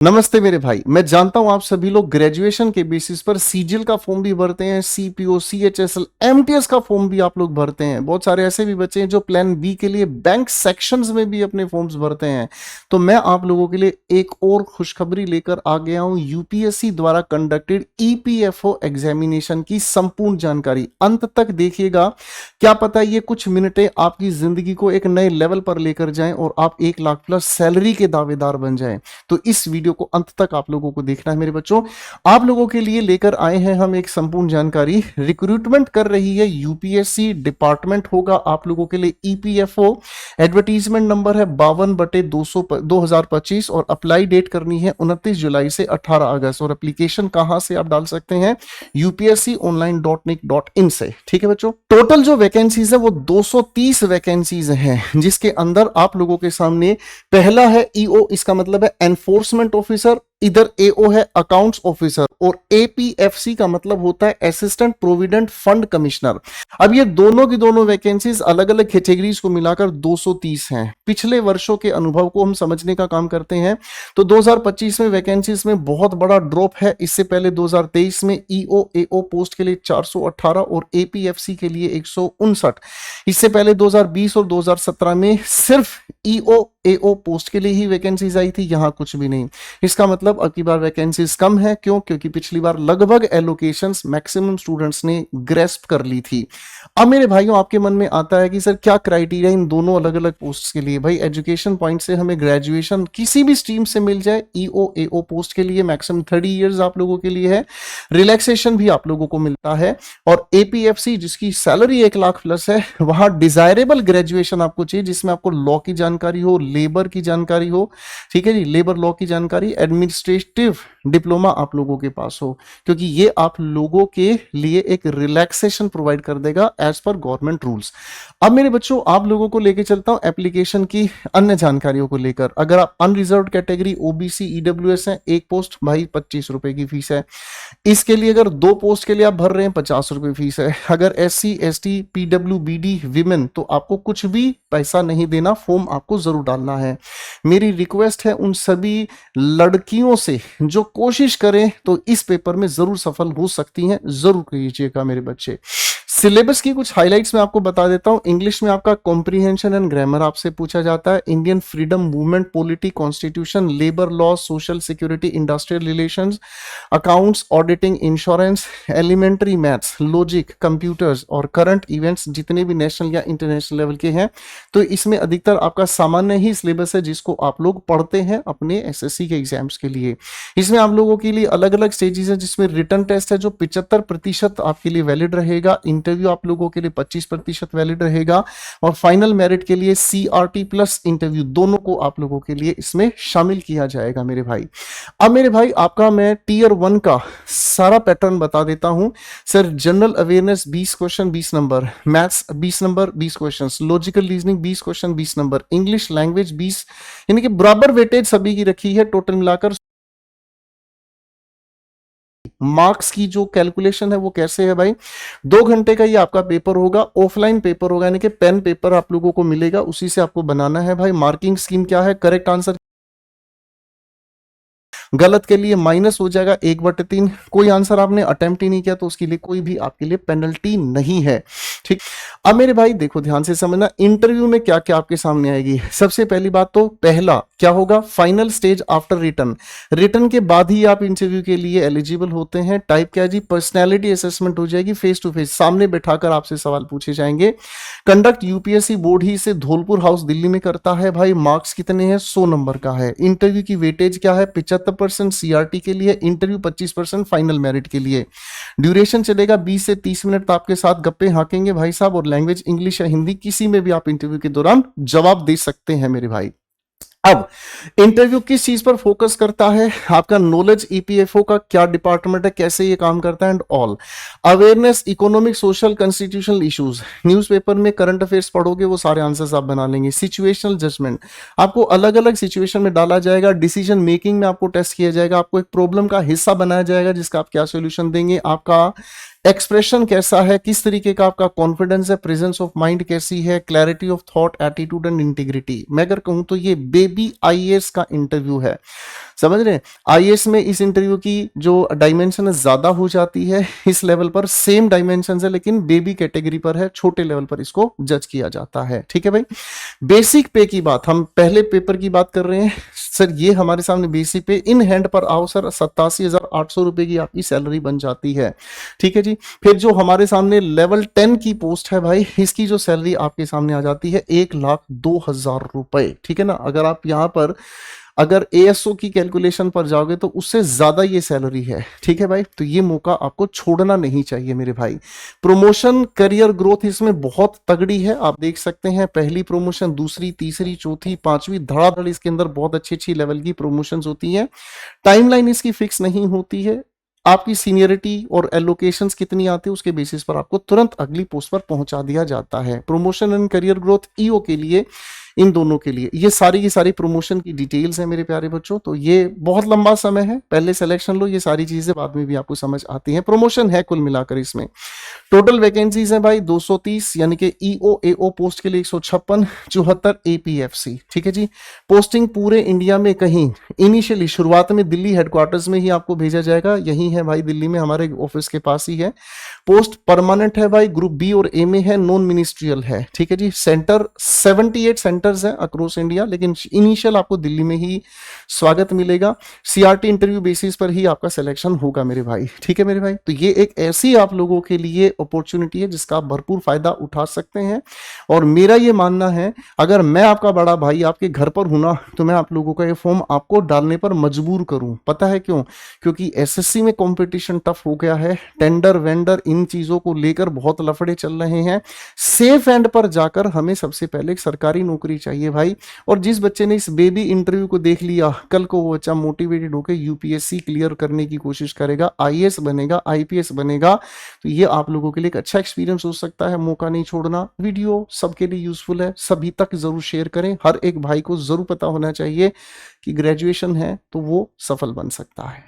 नमस्ते मेरे भाई। मैं जानता हूं आप सभी लोग ग्रेजुएशन के बेसिस पर सीजीएल का फॉर्म भी भरते हैं, सीपीओ, सीएचएसएल, एमटीएस का फॉर्म भी आप लोग भरते हैं। बहुत सारे ऐसे भी बच्चे हैं जो प्लान बी के लिए बैंक सेक्शंस में भी अपने फॉर्म्स भरते हैं। तो मैं आप लोगों के लिए एक और खुशखबरी लेकर आ गया हूं, यूपीएससी द्वारा कंडक्टेड ईपीएफओ एग्जामिनेशन की संपूर्ण जानकारी अंत तक देखिएगा। क्या पता ये कुछ मिनटें आपकी जिंदगी को एक नए लेवल पर लेकर जाएं और आप 1 लाख प्लस सैलरी के दावेदार बन जाएं। तो इस वीडियो को अंत तक आप लोगों को देखना है मेरे बच्चों। आप लोगों के लिए लेकर आए हैं हम एक संपूर्ण जानकारी। रिक्रूटमेंट कर रही है यूपीएससी, डिपार्टमेंट होगा आप लोगों के लिए ईपीएफओ। एडवर्टीजमेंट नंबर है 52/2025 और अप्लाई डेट करनी है 29 जुलाई से 18 अगस्त। और एप्लीकेशन कहां से आप डाल सकते हैं? upsconline.nic.in से। ठीक है बच्चों, टोटल जो वैकेंसीज है वो 230 वैकेंसीज हैं, जिसके अंदर आप लोगों के सामने पहला है ईओ, इसका मतलब है एनफोर्समेंट ऑफिसर। इधर एओ है अकाउंट्स ऑफिसर और एपीएफसी का मतलब होता है असिस्टेंट प्रोविडेंट फंड कमिश्नर। अब ये दोनों की दोनों वैकेंसीज अलग अलग कैटेगरीज को मिलाकर 230 हैं। पिछले वर्षों के अनुभव को हम समझने का काम करते हैं तो 2025 में वैकेंसीज में बहुत बड़ा ड्रॉप है। इससे पहले 2023 में ईओ एओ पोस्ट के लिए 418 और एपीएफसी के लिए 159। इससे पहले 2020 और 2017 में सिर्फ ईओ एओ पोस्ट के लिए ही वैकेंसीज आई थी, यहां कुछ भी नहीं। इसका मतलब अब की बार वैकेंसीज कम है। क्यों? क्योंकि पिछली बार लगभग एलोकेशंस मैक्सिमम स्टूडेंट्स ने ग्रेस्प कर ली थी। अब मेरे भाइयों आपके मन में आता है कि सर क्या क्राइटेरिया इन दोनों अलग अलग पोस्ट के लिए? भाई एजुकेशन पॉइंट से हमें ग्रेजुएशन किसी भी स्ट्रीम से मिल जाए। ईओ एओ पोस्ट के लिए मैक्सिमम 30 ईयर्स आप लोगों के लिए है, रिलैक्सेशन भी आप लोगों को मिलता है। और एपीएफसी जिसकी सैलरी 1 लाख प्लस है, वहां डिजायरेबल ग्रेजुएशन आपको चाहिए जिसमें आपको लॉ की जानकारी हो, लेबर की जानकारी हो। ठीक है जी, लेबर लॉ की जानकारी, एडमिनिस्ट्रेटिव डिप्लोमा आप लोगों के पास हो, क्योंकि ये आप लोगों के लिए एक रिलैक्सेशन प्रोवाइड कर देगा एज पर गवर्नमेंट रूल्स। अब मेरे बच्चों आप लोगों को लेके चलता हूं एप्लीकेशन की अन्य जानकारियों को लेकर। अगर आप अनरिजर्व कैटेगरी ओबीसी ईडब्ल्यूएस हैं, एक पोस्ट भाई 25 रुपए की फीस है। इसके लिए अगर 2 पोस्ट के लिए आप भर रहे हैं 50 रुपए फीस है। अगर एससी एसटी पीडब्ल्यूबीडी विमेन तो आपको कुछ भी पैसा नहीं देना, फॉर्म आपको जरूर डालना है। मेरी रिक्वेस्ट है उन सभी लड़कियों से जो कोशिश करें तो इस पेपर में जरूर सफल हो सकती हैं, जरूर कीजिएगा मेरे बच्चे। सिलेबस की कुछ हाइलाइट्स मैं आपको बता देता हूं। इंग्लिश में आपका कॉम्प्रिहेंशन एंड ग्रामर आपसे पूछा जाता है। Indian freedom movement, polity, constitution, labour law, social security, industrial relations, accounts, auditing, insurance, elementary maths, logic, computers और करंट इवेंट्स जितने भी नेशनल या इंटरनेशनल लेवल के हैं। तो इसमें अधिकतर आपका सामान्य ही सिलेबस है जिसको आप लोग पढ़ते हैं अपने एसएससी के एग्जाम्स के लिए। इसमें आप लोगों के लिए अलग अलग स्टेजेस है, जिसमें रिटन टेस्ट है जो 75% आपके लिए वैलिड रहेगा। इंटरव्यू आप लोगों के लिए 25% वैलिड रहेगा और फाइनल मेरिट के लिए सीआरटी प्लस इंटरव्यू दोनों को आप लोगों के लिए इसमें शामिल किया जाएगा मेरे भाई। अब मेरे भाई आपका मैं टीयर 1 का सारा पैटर्न बता देता हूं। Sir general awareness 20 question 20 number, maths 20 number 20 questions, logical reasoning 20 question 20 number, English language 20, यानी कि बराबर वेटेज सभी की रखी है। टोटल मिलाकर मार्क्स की जो कैलकुलेशन है वो कैसे है भाई? 2 घंटे का ये आपका पेपर होगा, ऑफलाइन पेपर होगा, यानी कि पेन पेपर आप लोगों को मिलेगा, उसी से आपको बनाना है भाई। मार्किंग स्कीम क्या है? करेक्ट आंसर गलत के लिए माइनस हो जाएगा 1/3। कोई आंसर आपने अटेम्प्ट ही नहीं किया तो उसके लिए कोई भी आपके लिए पेनल्टी नहीं है। ठीक, अब मेरे भाई देखो ध्यान से समझना, इंटरव्यू में क्या क्या आपके सामने आएगी। सबसे पहली बात तो पहला क्या होगा? Final stage after return. Return के बाद ही आप इंटरव्यू के लिए एलिजिबल होते हैं। टाइप क्या जी? पर्सनैलिटी असेसमेंट हो जाएगी, फेस टू फेस सामने बैठाकर आपसे सवाल पूछे जाएंगे। कंडक्ट यूपीएससी बोर्ड ही से धौलपुर हाउस दिल्ली में करता है भाई। मार्क्स कितने हैं? 100 नंबर का है। इंटरव्यू की वेटेज क्या है? 75% सीआरटी के लिए, इंटरव्यू 25% फाइनल मेरिट के लिए। ड्यूरेशन चलेगा 20 से 30 मिनट। तो आपके साथ गप्पे हाँकेंगे भाई साहब, और लैंग्वेज इंग्लिश या हिंदी किसी में भी आप इंटरव्यू के दौरान जवाब दे सकते हैं मेरे भाई। अब इंटरव्यू किस चीज पर फोकस करता है? आपका नॉलेज ईपीएफओ का क्या डिपार्टमेंट है, कैसे ये काम करता है and all. Awareness, economic, social, constitutional issues. Newspaper में करंट अफेयर्स पढ़ोगे वो सारे आंसर्स आप बना लेंगे। सिचुएशनल जजमेंट, आपको अलग अलग सिचुएशन में डाला जाएगा। डिसीजन मेकिंग में आपको टेस्ट किया जाएगा, आपको एक प्रॉब्लम का हिस्सा बनाया जाएगा जिसका आप क्या सोल्यूशन देंगे। आपका एक्सप्रेशन कैसा है, किस तरीके का आपका कॉन्फिडेंस है, प्रेजेंस ऑफ माइंड कैसी है, clarity of thought, attitude and integrity. मैं अगर कहूं तो ये बेबी आईएएस का इंटरव्यू है। समझ रहे हैं। आईएएस में इस इंटरव्यू की जो डायमेंशन ज्यादा हो जाती है, इस लेवल पर सेम डायमेंशन है लेकिन बेबी कैटेगरी पर है, छोटे लेवल पर इसको जज किया जाता है। ठीक है भाई। बेसिक पे की बात, हम पहले पेपर की बात कर रहे हैं सर, ये हमारे सामने बेसिक पे इन हैंड पर आओ सर 87,800 रुपए की आपकी सैलरी बन जाती है। ठीक है जी। फिर जो हमारे सामने लेवल 10 की पोस्ट है भाई, इसकी जो सैलरी आपके सामने आ जाती है 1,02,000 रुपए। ठीक है ना। अगर आप यहां पर अगर एएसओ की कैलकुलेशन पर जाओगे तो उससे ज्यादा ये सैलरी है। ठीक है भाई। तो ये मौका आपको छोड़ना नहीं चाहिए मेरे भाई। प्रमोशन करियर ग्रोथ इसमें बहुत तगड़ी है, आप देख सकते हैं पहली प्रमोशन, दूसरी, तीसरी, चौथी, पांचवी, धड़ाधड़ इसके अंदर बहुत अच्छी अच्छी लेवल की प्रमोशंस होती हैं। टाइमलाइन इसकी फिक्स नहीं होती है, आपकी सीनियरिटी और एलोकेशंस कितनी आती है उसके बेसिस पर आपको तुरंत अगली पोस्ट पर पहुंचा दिया जाता है। Promotion and career growth EO के लिए, इन दोनों के लिए ये सारी की सारी प्रमोशन की डिटेल्स हैं मेरे प्यारे बच्चों। तो ये बहुत लंबा समय है, पहले सिलेक्शन लो, ये सारी चीजें बाद में भी आपको समझ आती हैं। प्रमोशन है कुल मिलाकर इसमें। टोटल वैकेंसीज है भाई 230, यानी कि ईओ एओ पोस्ट के लिए 156, 74 एपीएफसी। ठीक है जी। पोस्टिंग पूरे इंडिया में कहीं, इनिशियली शुरुआत में दिल्ली हेडक्वार्टर्स में ही आपको भेजा जाएगा, यही है भाई दिल्ली में हमारे ऑफिस के पास ही है। पोस्ट परमानेंट है भाई, ग्रुप बी और ए में है, नॉन मिनिस्ट्रियल है। ठीक है जी। सेंटर 78 सेंटर्स हैं अक्रॉस इंडिया, लेकिन इनिशियल आपको दिल्ली में ही स्वागत मिलेगा। सीआरटी इंटरव्यू बेसिस पर ही आपका सिलेक्शन होगा मेरे भाई। ठीक है मेरे भाई। तो ये एक ऐसी आप लोगों के लिए अपॉर्चुनिटी है जिसका आप भरपूर फायदा उठा सकते हैं। और मेरा ये मानना है, अगर मैं आपका बड़ा भाई आपके घर पर हूं ना, तो मैं आप लोगों का ये फॉर्म आपको डालने पर मजबूर करूं। पता है क्यों? क्योंकि एसएससी में कंपटीशन टफ हो गया है, टेंडर वेंडर इन चीजों को लेकर बहुत लफड़े चल रहे हैं। सेफ एंड पर जाकर हमें सबसे पहले एक सरकारी नौकरी चाहिए भाई। और जिस बच्चे ने इस बेबी इंटरव्यू को देख लिया, कल को वो बच्चा मोटिवेटेड होकर यूपीएससी क्लियर करने की कोशिश करेगा, आईएएस बनेगा, आईपीएस बनेगा। तो ये आप लोगों के लिए एक अच्छा एक्सपीरियंस हो सकता है, मौका नहीं छोड़ना। वीडियो सबके लिए यूजफुल है, सभी तक जरूर शेयर करें। हर एक भाई को जरूर पता होना चाहिए कि ग्रेजुएशन है तो वो सफल बन सकता है।